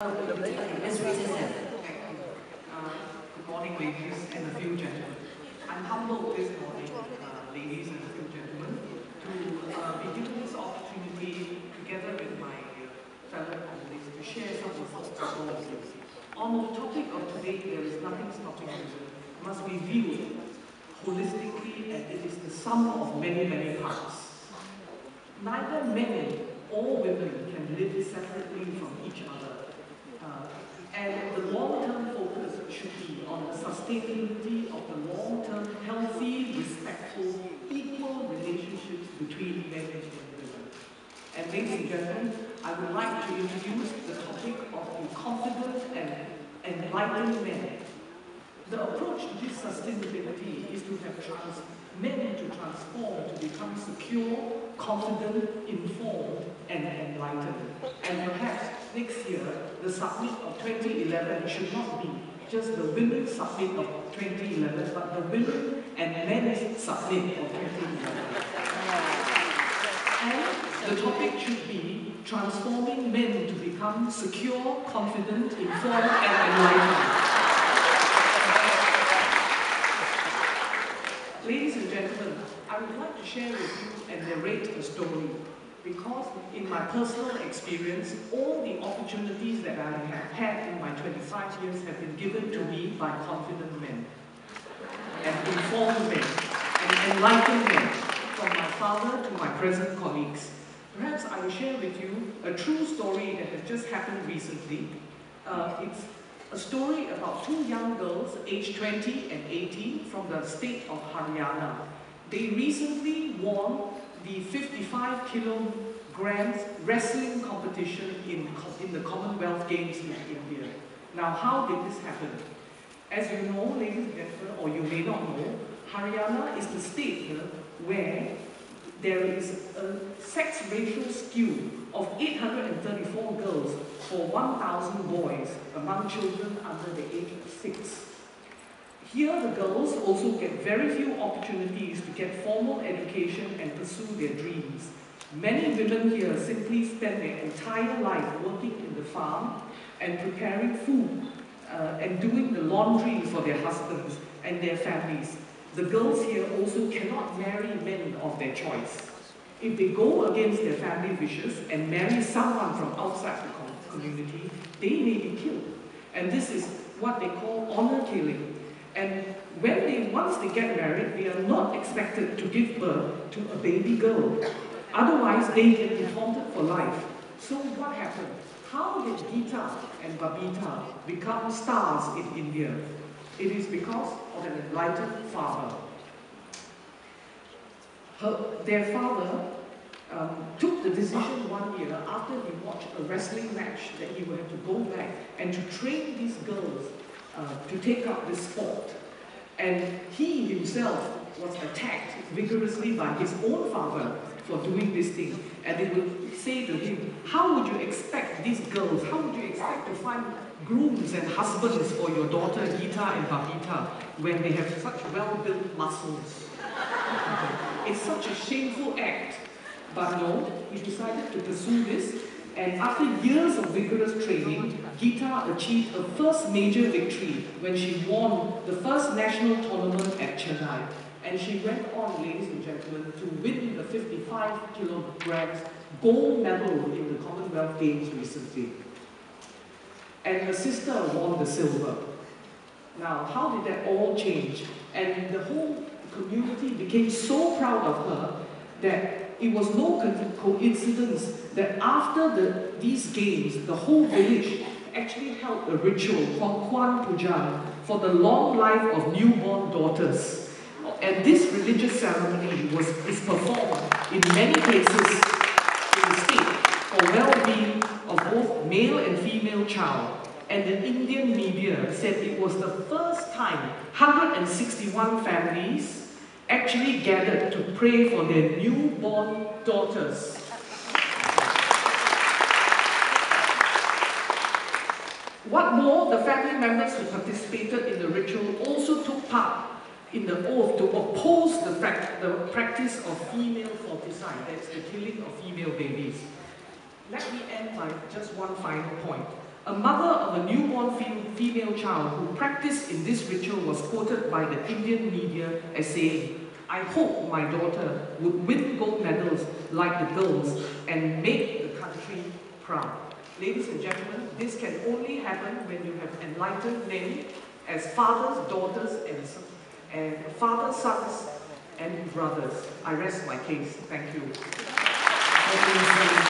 As Rita said. Good morning, ladies and a few gentlemen. I'm humbled this morning, ladies and a few gentlemen, to be given this opportunity together with my fellow colleagues to share some of the thoughts of all of you. On the topic of today, there is nothing stopping us. It must be viewed holistically, and it is the sum of many, many parts. Neither men or women can live separately from each other. And the long-term focus should be on the sustainability of the long-term, healthy, respectful, equal relationships between men and women. And ladies and gentlemen, I would like to introduce the topic of the confident and enlightened men. The approach to this sustainability is to have men to transform to become secure, confident, informed, and enlightened. And perhaps next year, the summit of 2011 should not be just the Women's Summit of 2011, but the Women and Men's Summit of 2011. And the topic should be transforming men to become secure, confident, informed, and enlightened. Ladies and gentlemen, I would like to share with you and narrate a story because in my personal experience, all the opportunities that I have had in my 25 years have been given to me by confident men and informed men and enlightened men, from my father to my present colleagues. Perhaps I will share with you a true story that has just happened recently. It's a story about two young girls, aged 20 and 18, from the state of Haryana. They recently won the 55 kilograms wrestling competition in the Commonwealth Games in India. Now, how did this happen? As you know, ladies and gentlemen, or you may not know, Haryana is the state where there is a sex ratio skew of 834 girls for 1,000 boys among children under the age of 6. Here the girls also get very few opportunities to get formal education and pursue their dreams. Many women here simply spend their entire life working in the farm and preparing food and doing the laundry for their husbands and their families. The girls here also cannot marry men of their choice. If they go against their family wishes and marry someone from outside the community, they may be killed. And this is what they call honor killing. And once they get married, they are not expected to give birth to a baby girl. Otherwise, they can be haunted for life. So what happened? How did Rita and Babita become stars in India? It is because of an enlightened father. Their father took the decision one year after he watched a wrestling match that he would have to go back and to train these girls to take up this sport. And he himself was attacked vigorously by his own father for doing this thing. And they would say to him, how would you expect these girls, how would you expect to find grooms and husbands for your daughter Rita and Babita when they have such well-built muscles? It's such a shameful act. But no, he decided to pursue this, and after years of vigorous training, Gita achieved her first major victory when she won the first national tournament at Chennai. And she went on, ladies and gentlemen, to win the 55 kilograms gold medal in the Commonwealth Games recently. And her sister won the silver. Now, how did that all change? And the whole community became so proud of her that it was no coincidence that after these games, the whole village actually held a ritual called Kwan Pujan for the long life of newborn daughters. And this religious ceremony is performed in many places in the state for well-being of both male and female child. And the Indian media said it was the first time 161 families actually gathered to pray for their newborn daughters. What more, the family members who participated in the ritual also took part in the oath to oppose the practice of female fratricide, that's the killing of female babies. Let me end by just one final point. A mother of a newborn female child who practiced in this ritual was quoted by the Indian media as saying, "I hope my daughter would win gold medals like the girls and make the country proud." Ladies and gentlemen, this can only happen when you have enlightened men as fathers, daughters, and fathers, sons, and brothers. I rest my case. Thank you.